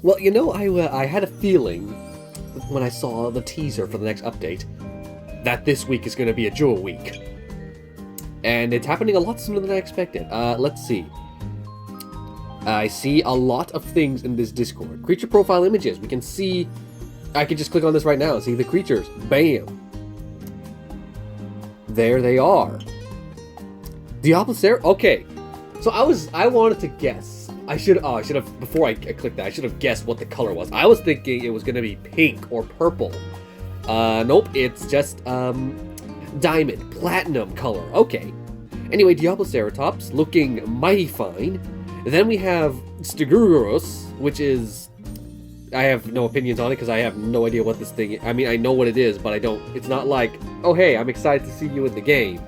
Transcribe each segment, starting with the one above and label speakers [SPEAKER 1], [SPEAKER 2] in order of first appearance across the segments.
[SPEAKER 1] Well, I had a feeling when I saw the teaser for the next update that this week is going to be a Jewel week. And it's happening a lot sooner than I expected. Let's see. I see a lot of things in this Discord. Creature profile images. We can see... I can just click on this right now and see the creatures. Bam! There they are. Diablosaur? Okay. So I wanted to guess. I should have, before I clicked that, I should have guessed what the color was. I was thinking it was going to be pink or purple. Nope, it's just, diamond, platinum color. Okay. Anyway, Diabloceratops looking mighty fine. Then we have Stegurus, which is... I have no opinions on it because I have no idea what this thing is. I mean, I know what it is, but I don't... It's not like, oh hey, I'm excited to see you in the game.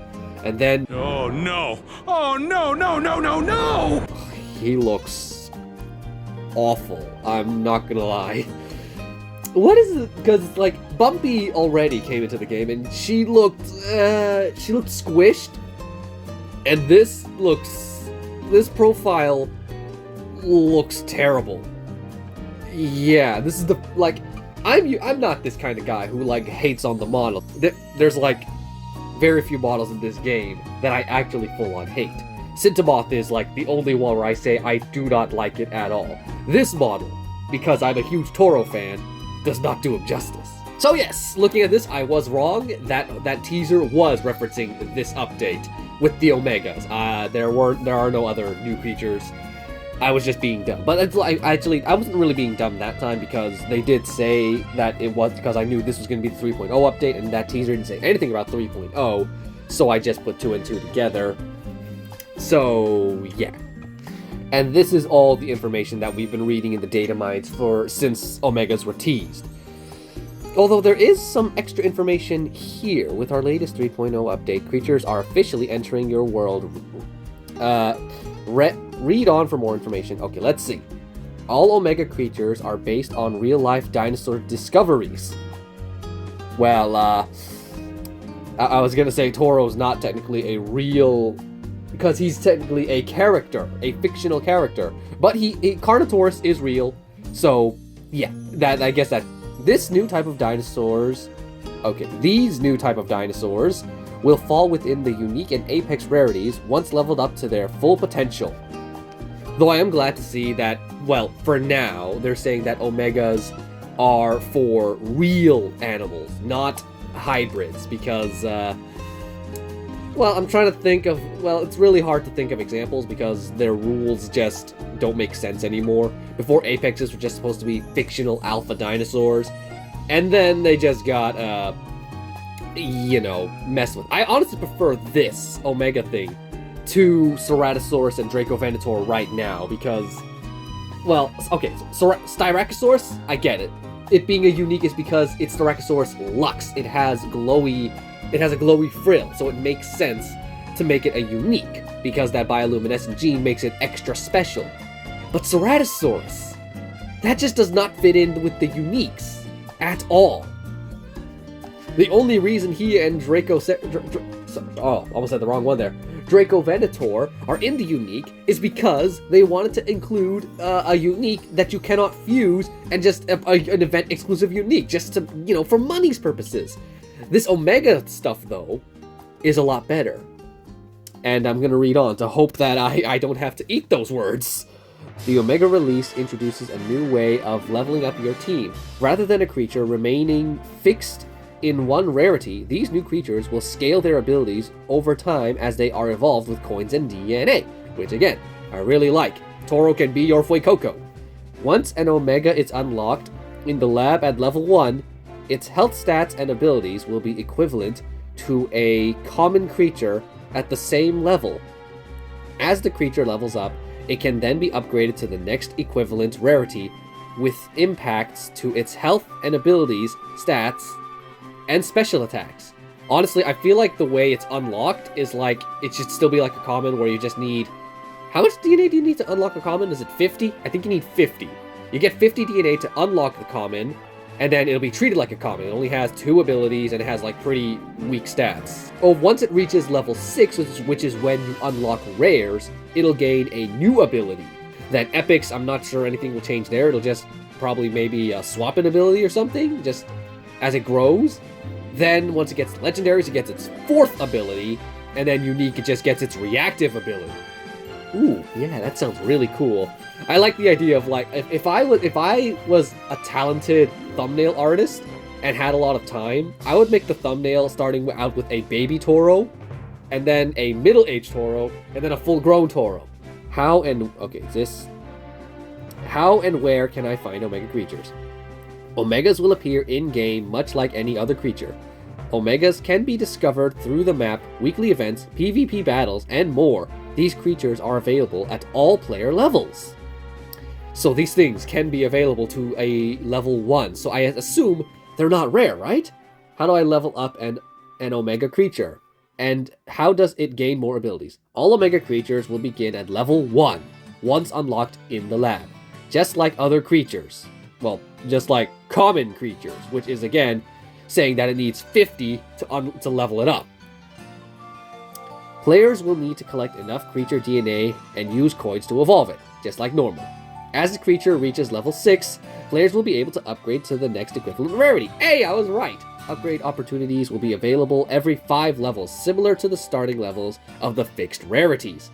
[SPEAKER 1] And then...
[SPEAKER 2] Oh no! Oh no, no, no, no, no!
[SPEAKER 1] He looks awful. I'm not gonna lie. What is it? Because, like, Bumpy already came into the game and she looked squished. And this profile looks terrible. Yeah, this is the, like, I'm not this kind of guy who, like, hates on the model. There's, like, very few models in this game that I actually full-on hate. Cintamoth is, like, the only one where I say I do not like it at all. This model, because I'm a huge Toro fan, does not do him justice. So yes, looking at this, I was wrong. That teaser was referencing this update with the Omegas. There are no other new creatures. I was just being dumb. But I wasn't really being dumb that time because they did say that it was because I knew this was going to be the 3.0 update and that teaser didn't say anything about 3.0, so I just put 2 and 2 together. So, yeah. And this is all the information that we've been reading in the data mines since Omegas were teased. Although there is some extra information here. With our latest 3.0 update, creatures are officially entering your world. Read on for more information. Okay, let's see. All Omega creatures are based on real-life dinosaur discoveries. Well, I was gonna say Toro's not technically a real... because he's technically a character, a fictional character. But Carnotaurus is real, so yeah, I guess that this new type of dinosaurs, these new type of dinosaurs will fall within the unique and apex rarities once leveled up to their full potential. Though I am glad to see that, well, for now, they're saying that Omegas are for real animals, not hybrids, because, well, I'm trying to think of... Well, it's really hard to think of examples because their rules just don't make sense anymore. Before, Apexes were just supposed to be fictional alpha dinosaurs. And then they just got, messed with. I honestly prefer this Omega thing to Ceratosaurus and Dracovenator right now because... Well, okay, so Styracosaurus, I get it. It being a unique is because it's Styracosaurus Lux. It has a glowy frill, so it makes sense to make it a unique, because that bioluminescent gene makes it extra special. But Ceratosaurus, that just does not fit in with the uniques at all. The only reason he and almost said the wrong one there. Dracovenator are in the unique is because they wanted to include a unique that you cannot fuse and just an event exclusive unique, just to, for money's purposes. This Omega stuff, though, is a lot better. And I'm going to read on to hope that I don't have to eat those words. The Omega release introduces a new way of leveling up your team. Rather than a creature remaining fixed in one rarity, these new creatures will scale their abilities over time as they are evolved with coins and DNA, which again, I really like. Toro can be your Fuecoco. Once an Omega is unlocked in the lab at level 1, its health stats and abilities will be equivalent to a common creature at the same level. As the creature levels up, it can then be upgraded to the next equivalent rarity with impacts to its health and abilities, stats, and special attacks. Honestly, I feel like the way it's unlocked is like, it should still be like a common where you just need... How much DNA do you need to unlock a common? Is it 50? I think you need 50. You get 50 DNA to unlock the common, and then it'll be treated like a common. It only has 2 abilities, and it has, like, pretty weak stats. Oh, once it reaches level 6, which is when you unlock rares, it'll gain a new ability. Then Epics, I'm not sure anything will change there. It'll just probably maybe swap an ability or something, just as it grows. Then once it gets Legendaries, it gets its 4th ability. And then Unique, it just gets its reactive ability. Ooh, yeah, that sounds really cool. I like the idea of, like, if I was a talented thumbnail artist and had a lot of time, I would make the thumbnail starting out with a baby Toro, and then a middle-aged Toro, and then a full-grown Toro. How and where can I find Omega creatures? Omegas will appear in-game much like any other creature. Omegas can be discovered through the map, weekly events, PvP battles, and more. These creatures are available at all player levels. So these things can be available to a level 1, so I assume they're not rare, right? How do I level up an Omega creature? And how does it gain more abilities? All Omega creatures will begin at level 1, once unlocked in the lab. Just like other creatures. Well, just like common creatures, which is again saying that it needs 50 to level it up. Players will need to collect enough creature DNA and use coins to evolve it, just like normal. As the creature reaches level 6, players will be able to upgrade to the next equivalent rarity. Hey, I was right! Upgrade opportunities will be available every 5 levels, similar to the starting levels of the fixed rarities.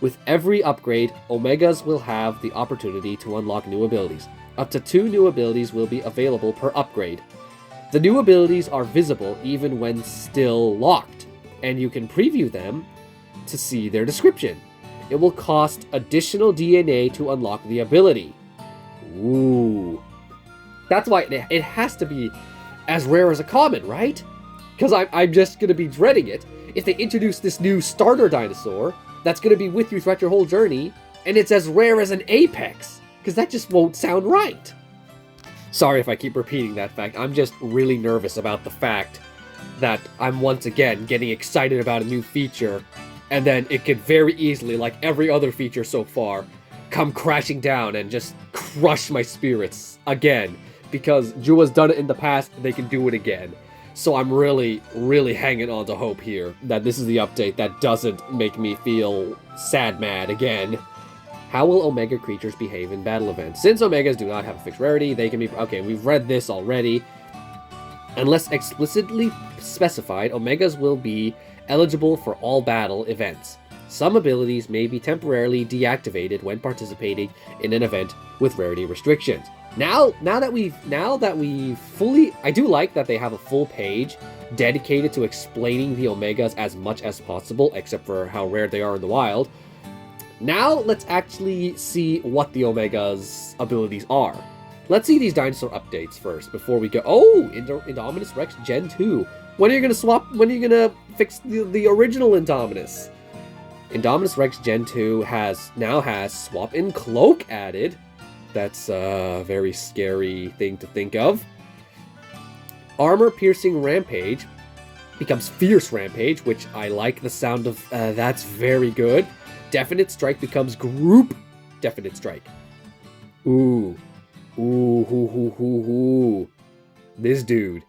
[SPEAKER 1] With every upgrade, Omegas will have the opportunity to unlock new abilities. Up to 2 new abilities will be available per upgrade. The new abilities are visible even when still locked, and you can preview them to see their description. It will cost additional DNA to unlock the ability. Ooh. That's why it has to be as rare as a common, right? Because I'm just going to be dreading it if they introduce this new starter dinosaur that's going to be with you throughout your whole journey, and it's as rare as an Apex, because that just won't sound right. Sorry if I keep repeating that fact. I'm just really nervous about the fact that I'm once again getting excited about a new feature, and then it could very easily, like every other feature so far, come crashing down and just crush my spirits again. Because Jua's done it in the past, they can do it again. So I'm really, really hanging on to hope here that this is the update that doesn't make me feel sad mad again. How will Omega creatures behave in battle events? Since Omegas do not have a fixed rarity, they can be... Okay, we've read this already. Unless explicitly specified, Omegas will be eligible for all battle events. Some abilities may be temporarily deactivated when participating in an event with rarity restrictions. Now that we've fully... I do like that they have a full page dedicated to explaining the Omegas as much as possible, except for how rare they are in the wild. Now, let's actually see what the Omega's abilities are. Let's see these dinosaur updates first, before we go... Oh! Indominus Rex Gen 2. When are you gonna fix the original Indominus? Indominus Rex Gen 2 now has Swap and Cloak added. That's a very scary thing to think of. Armor-piercing Rampage becomes Fierce Rampage, which I like the sound of. That's very good. Definite Strike becomes Group Definite Strike. Ooh. Ooh. This dude.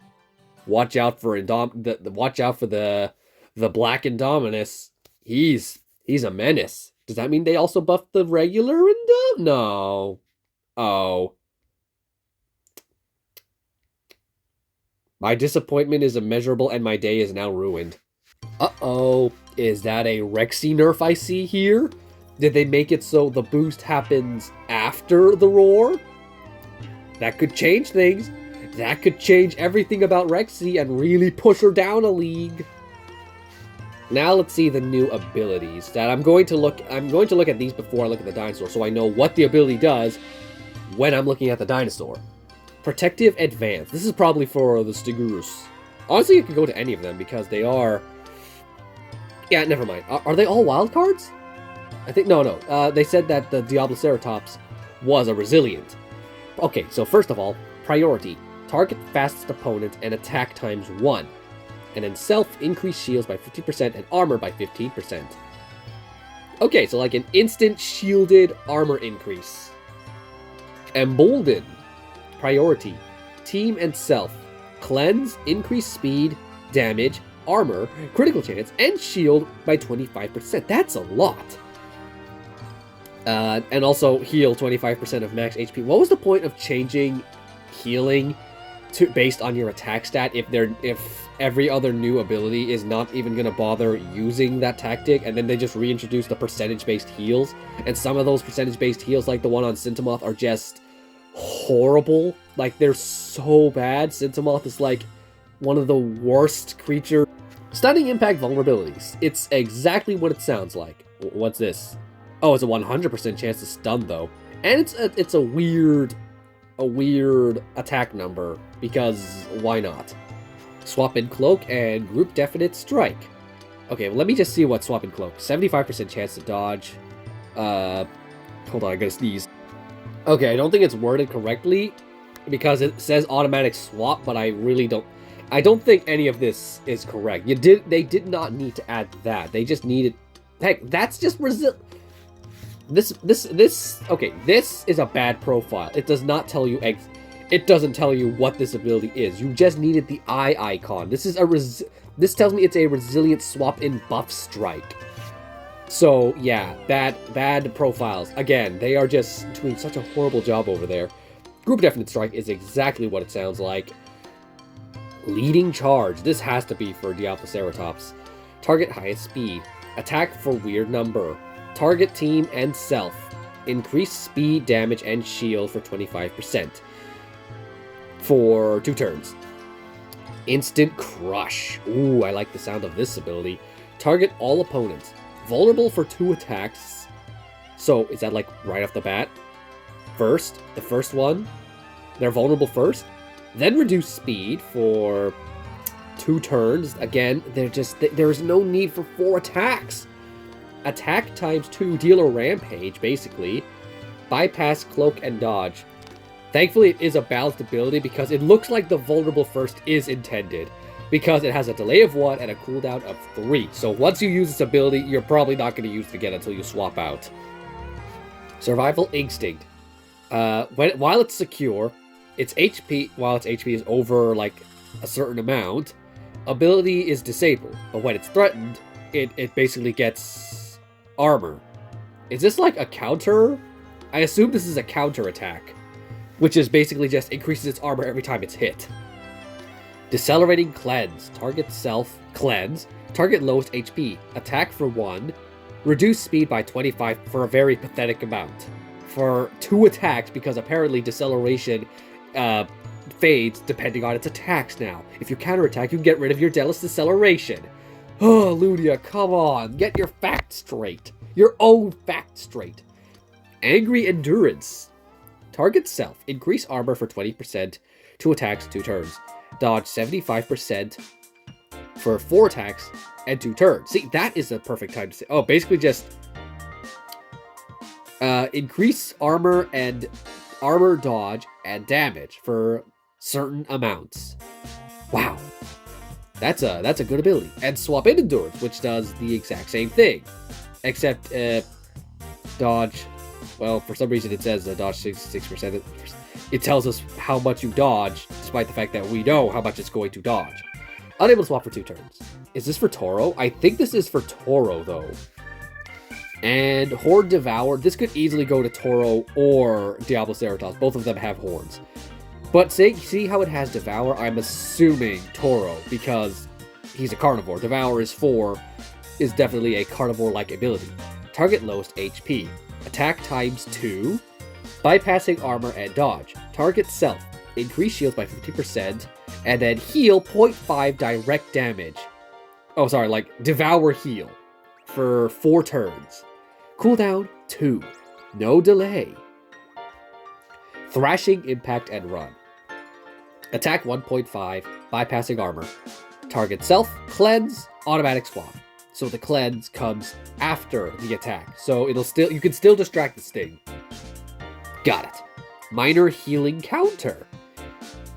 [SPEAKER 1] Watch out for the Black Indominus. He's a menace. Does that mean they also buffed the regular Indom? No. Oh. My disappointment is immeasurable and my day is now ruined. Uh-oh. Is that a Rexy nerf I see here? Did they make it so the boost happens after the roar? That could change things. That could change everything about Rexy and really push her down a league. Now let's see the new abilities. I'm going to look at these before I look at the dinosaur, so I know what the ability does when I'm looking at the dinosaur. Protective Advance. This is probably for the Stigurus. Honestly, you could go to any of them because they are... Yeah, never mind. Are they all wild cards? I think... No. They said that the Diabloceratops was a Resilient. Okay, so first of all, Priority. Target fastest opponent and attack times 1. And then Self, increase shields by 50% and armor by 15%. Okay, so like an instant shielded armor increase. Embolden. Priority. Team and Self. Cleanse, increase speed, damage, armor, critical chance, and shield by 25%. That's a lot. And also heal 25% of max HP. What was the point of changing healing to based on your attack stat if every other new ability is not even gonna bother using that tactic, and then they just reintroduce the percentage-based heals, and some of those percentage-based heals, like the one on Sintomoth, are just horrible. Like, they're so bad. Sintomoth is like one of the worst creatures. Stunning impact vulnerabilities. It's exactly what it sounds like. What's this? Oh, it's a 100% chance to stun though, and it's a weird attack number because why not? Swap in Cloak and Group Definite Strike. Okay, well, let me just see what Swap in Cloak. 75% chance to dodge. Hold on, I gotta sneeze. Okay, I don't think it's worded correctly because it says automatic swap, but I don't think any of this is correct. They did not need to add that. They just needed, heck, that's just okay, this is a bad profile. It does not tell you it doesn't tell you what this ability is. You just needed the eye icon. This tells me it's a resilient swap in buff strike. So yeah, bad profiles. Again, they are just doing such a horrible job over there. Group Definite Strike is exactly what it sounds like. Leading Charge. This has to be for Diabloceratops. Target highest speed. Attack for weird number. Target team and self. Increase speed, damage, and shield for 25%. For 2 turns. Instant Crush. Ooh, I like the sound of this ability. Target all opponents. Vulnerable for 2 attacks. So, is that like right off the bat? First, the first one, they're vulnerable first. Then reduce speed for 2 turns. Again, there's no need for 4 attacks. Attack times 2, deal a rampage, basically. Bypass, cloak, and dodge. Thankfully, it is a balanced ability because it looks like the vulnerable first is intended. Because it has a delay of 1 and a cooldown of 3. So once you use this ability, you're probably not going to use it again until you swap out. Survival Instinct. While it's secure, its HP is over like a certain amount, ability is disabled. But when it's threatened, it basically gets armor. Is this like a counter? I assume this is a counter attack, which is basically just increases its armor every time it's hit. Decelerating Cleanse. Target self cleanse. Target lowest HP. Attack for 1. Reduce speed by 25 for a very pathetic amount. For 2 attacks, because apparently deceleration fades depending on its attacks now. If you counterattack, you get rid of your Delis deceleration. Oh, Ludia, come on. Get your facts straight. Your own facts straight. Angry Endurance. Target self. Increase armor for 20%. 2 attacks, 2 turns. Dodge 75% for 4 attacks and 2 turns. See, that is the perfect time to say. Oh, basically just increase armor and armor, dodge, and damage for certain amounts. Wow, that's a good ability. And swap in endurance, which does the exact same thing, except dodge. Well, for some reason it says dodge 66%. It tells us how much you dodge, despite the fact that we know how much it's going to dodge. Unable to swap for 2 turns. Is this for Toro? I think this is for Toro, though. And Horde Devour. This could easily go to Toro or Diabloceratops. Both of them have horns. But see how it has Devour? I'm assuming Toro, because he's a carnivore. Devour is definitely a carnivore-like ability. Target lowest HP. Attack times 2. Bypassing armor and dodge. Target self. Increase shields by 50%. And then heal 0.5 direct damage. Oh, sorry, like Devour heal. For 4 turns. Cooldown 2. No delay. Thrashing, impact, and run. Attack 1.5. Bypassing armor. Target self. Cleanse. Automatic swap. So the cleanse comes after the attack. So you can still distract the sting. Got it. Minor healing counter.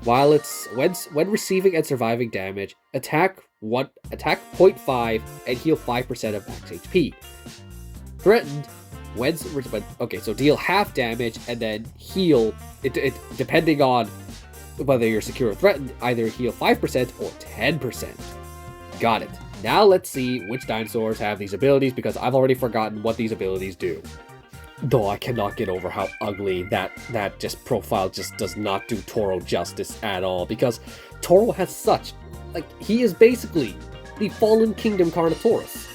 [SPEAKER 1] While it's when receiving and surviving damage, attack 0.5 and heal 5% of max HP. Threatened okay, so deal half damage and then heal it depending on whether you're secure or threatened, either heal 5% or 10%. Got it. Now let's see which dinosaurs have these abilities, because I've already forgotten what these abilities do. Though I cannot get over how ugly that just profile just does not do Toro justice at all, because Toro has such, like, he is basically the Fallen Kingdom Carnotaurus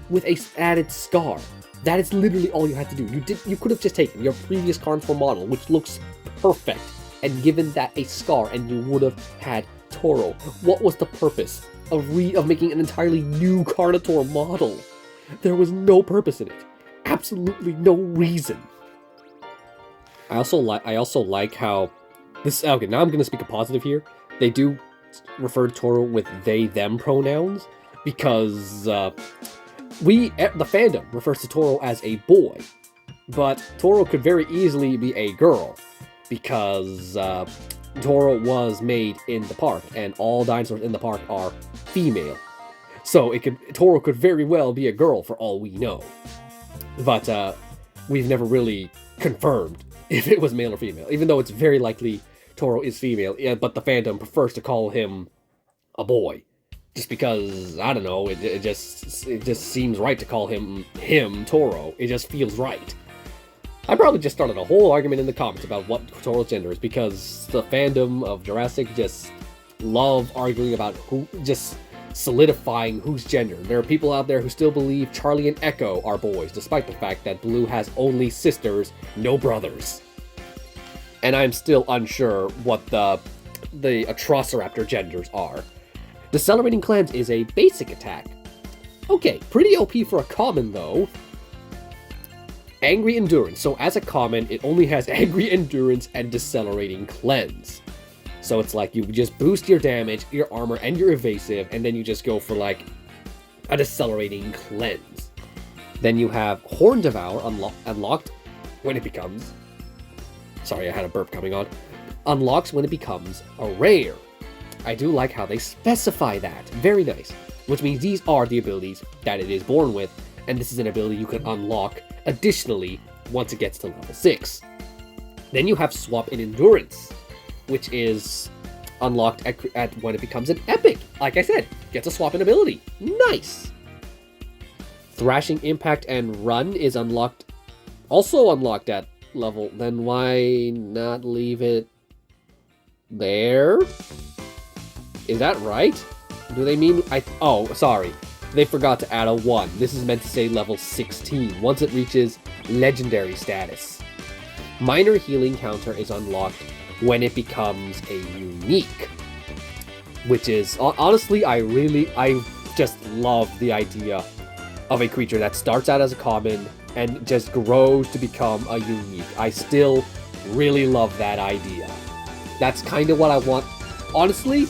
[SPEAKER 1] with a added scar. That is literally all you had to do. You could have just taken your previous Carnotaur model, which looks perfect, and given that a scar, and you would have had Toro. What was the purpose of making an entirely new Carnotaur model? There was no purpose in it. Absolutely no reason. I also like how this. Okay, now I'm gonna speak a positive here. They do refer to Toro with they/them pronouns because the fandom refers to Toro as a boy, but Toro could very easily be a girl because Toro was made in the park, and all dinosaurs in the park are female. So Toro could very well be a girl for all we know. But we've never really confirmed if it was male or female, even though it's very likely Toro is female, but the fandom prefers to call him a boy. Just because, I don't know, it just seems right to call him Toro. It just feels right. I probably just started a whole argument in the comments about what Toro's gender is, because the fandom of Jurassic just love arguing about just solidifying whose gender. There are people out there who still believe Charlie and Echo are boys, despite the fact that Blue has only sisters, no brothers. And I'm still unsure what the Atrociraptor genders are. Decelerating Cleanse is a basic attack. Okay, pretty OP for a common though. Angry Endurance. So as a common, it only has Angry Endurance and Decelerating Cleanse. So it's like you just boost your damage, your armor, and your evasive, and then you just go for like a Decelerating Cleanse. Then you have Horn Devour unlocked when it becomes... Sorry, I had a burp coming on. Unlocks when it becomes a rare. I do like how they specify that. Very nice. Which means these are the abilities that it is born with, and this is an ability you can unlock additionally once it gets to level 6. Then you have Swap in Endurance, which is unlocked at when it becomes an epic. Like I said, gets a swap in ability. Nice! Thrashing Impact and Run is also unlocked at level. Then why not leave it there? Is that right? Do they mean... Oh, sorry. They forgot to add a 1. This is meant to say level 16, once it reaches legendary status. Minor Healing Counter is unlocked when it becomes a unique, which is honestly, I just love the idea of a creature that starts out as a common and just grows to become a unique. I still really love that idea. That's kind of what I want. Honestly,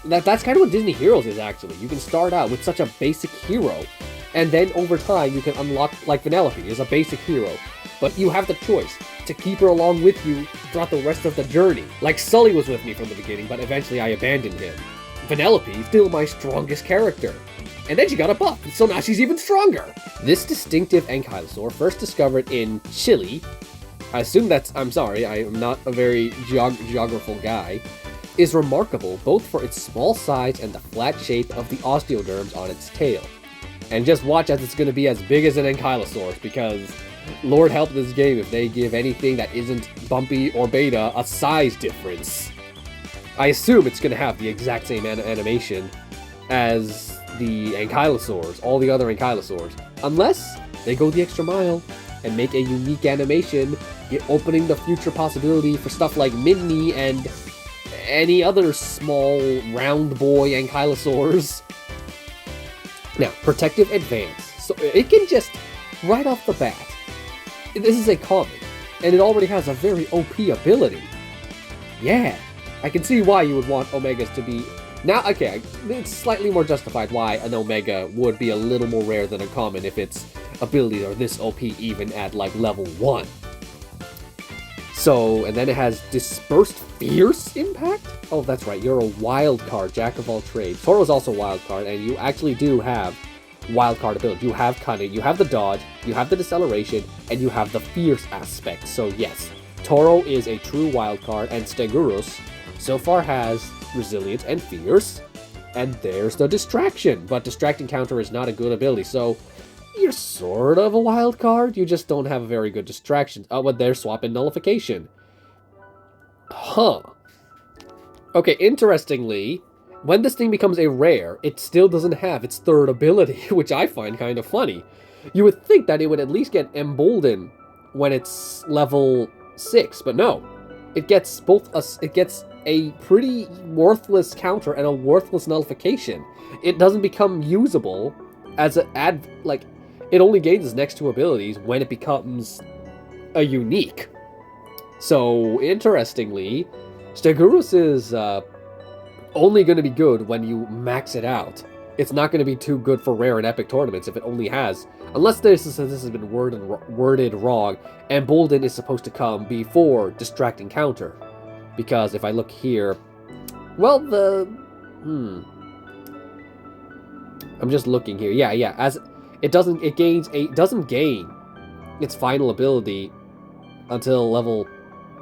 [SPEAKER 1] that's kind of what Disney Heroes is actually. You can start out with such a basic hero, and then over time you can unlock, like Vanellope is a basic hero, but you have the choice to keep her along with you throughout the rest of the journey. Like Sully was with me from the beginning, but eventually I abandoned him. Vanellope, still my strongest character. And then she got a buff, so now she's even stronger! This distinctive ankylosaur, first discovered in Chile, I assume that's... I'm sorry, I am not a very geographical guy, is remarkable both for its small size and the flat shape of the osteoderms on its tail. And just watch as it's going to be as big as an ankylosaurus, because Lord help this game if they give anything that isn't bumpy or beta a size difference. I assume it's going to have the exact same animation as the ankylosaurs, all the other ankylosaurs, unless they go the extra mile and make a unique animation, opening the future possibility for stuff like Minnie and any other small round boy ankylosaurs. Now, Protective Advance. So it can just, right off the bat, this is a common, and it already has a very OP ability. Yeah, I can see why you would want Omegas to be... Now, okay, it's slightly more justified why an Omega would be a little more rare than a common if its abilities are this OP even at, like, level 1. So, and then it has Dispersed Fierce Impact? Oh, that's right, you're a wild card, jack of all trades. Toro's also wild card, and you actually do have wild card ability. You have Cunning, you have the Dodge, you have the Deceleration, and you have the Fierce aspect. So yes, Toro is a true wild card, and Stegurus so far has Resilient and Fierce, and there's the Distraction. But Distracting Counter is not a good ability, so You're sort of a wild card, you just don't have a very good distraction. Oh, but there's swap and nullification. Huh. Okay, interestingly, when this thing becomes a rare, it still doesn't have its third ability, which I find kind of funny. You would think that it would at least get emboldened when it's level 6, but no. It gets it gets a pretty worthless counter and a worthless nullification. It doesn't become usable as it only gains its next 2 abilities when it becomes a unique. So, interestingly, Stegurus is only going to be good when you max it out. It's not going to be too good for rare and epic tournaments if it only has, unless this has been worded wrong, and Bolden is supposed to come before Distracting Counter. Because if I look here, well, I'm just looking here. Yeah, as it doesn't gain its final ability until level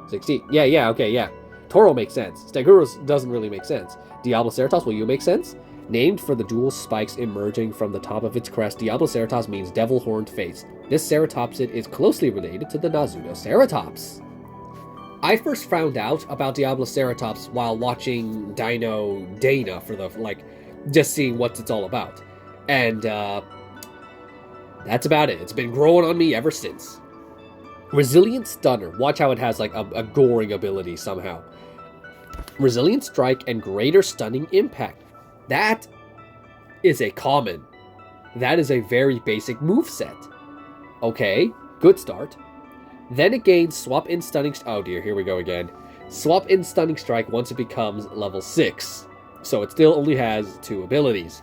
[SPEAKER 1] 16. Okay. Toro makes sense. Stegurus doesn't really make sense. Diabloceratops, will you make sense? Named for the dual spikes emerging from the top of its crest, Diabloceratops means devil-horned face. This ceratopsid is closely related to the Nazuto Ceratops. I first found out about Diabloceratops while watching Dino Dana for just seeing what it's all about. And, that's about it. It's been growing on me ever since. Resilient Stunner. Watch how it has, a goring ability somehow. Resilient Strike and Greater Stunning Impact. That is a common. That is a very basic moveset. Okay, good start. Then it gains Swap in Stunning... Oh dear, here we go again. Swap in Stunning Strike once it becomes level 6. So it still only has 2 abilities.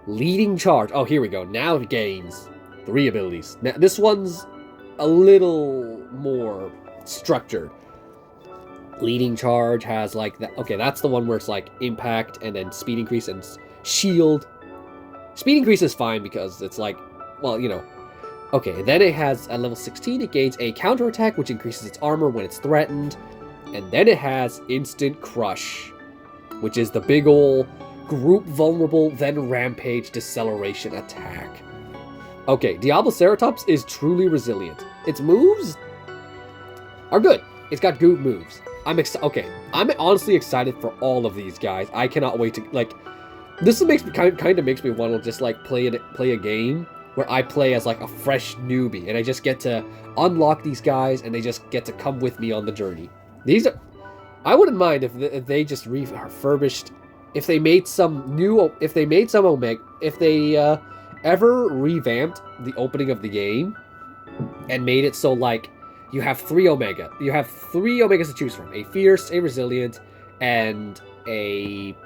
[SPEAKER 1] Leading Charge. Oh, here we go. Now it gains 3 abilities. Now, this one's a little more structured. Leading Charge has that. Okay, that's the one where it's impact and then speed increase and shield. Speed increase is fine because it's okay, then it has at level 16 it gains a counterattack which increases its armor when it's threatened, and then it has Instant Crush, which is the big ol' group vulnerable then rampage deceleration attack. Okay, Diabloceratops is truly resilient. Its moves are good. It's got good moves. I'm honestly excited for all of these guys. I cannot wait to this makes me kind of makes me want to just play a game where I play as a fresh newbie and I just get to unlock these guys and they just get to come with me on the journey. I wouldn't mind if they just refurbished, if they made some Omega, if they ever revamped the opening of the game and made it so you have 3 Omega. You have 3 Omegas to choose from. A Fierce, a Resilient, and a...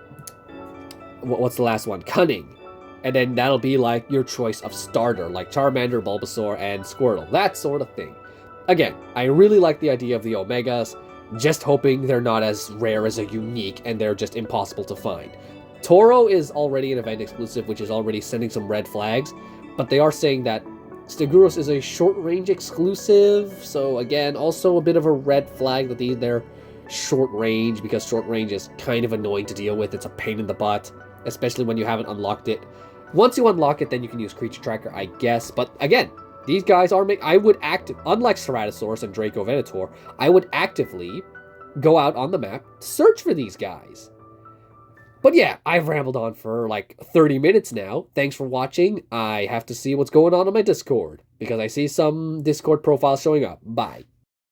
[SPEAKER 1] What's the last one? Cunning. And then that'll be your choice of starter, like Charmander, Bulbasaur, and Squirtle. That sort of thing. Again, I really like the idea of the Omegas, just hoping they're not as rare as a unique and they're just impossible to find. Toro is already an event exclusive, which is already sending some red flags, but they are saying that Stegurus is a short-range exclusive, so again, also a bit of a red flag that they're short-range, because short-range is kind of annoying to deal with. It's a pain in the butt, especially when you haven't unlocked it. Once you unlock it, then you can use Creature Tracker, I guess, but again, these guys are unlike Ceratosaurus and Draco Venator, I would actively go out on the map to search for these guys. But yeah, I've rambled on for 30 minutes now. Thanks for watching. I have to see what's going on my Discord, because I see some Discord profiles showing up. Bye.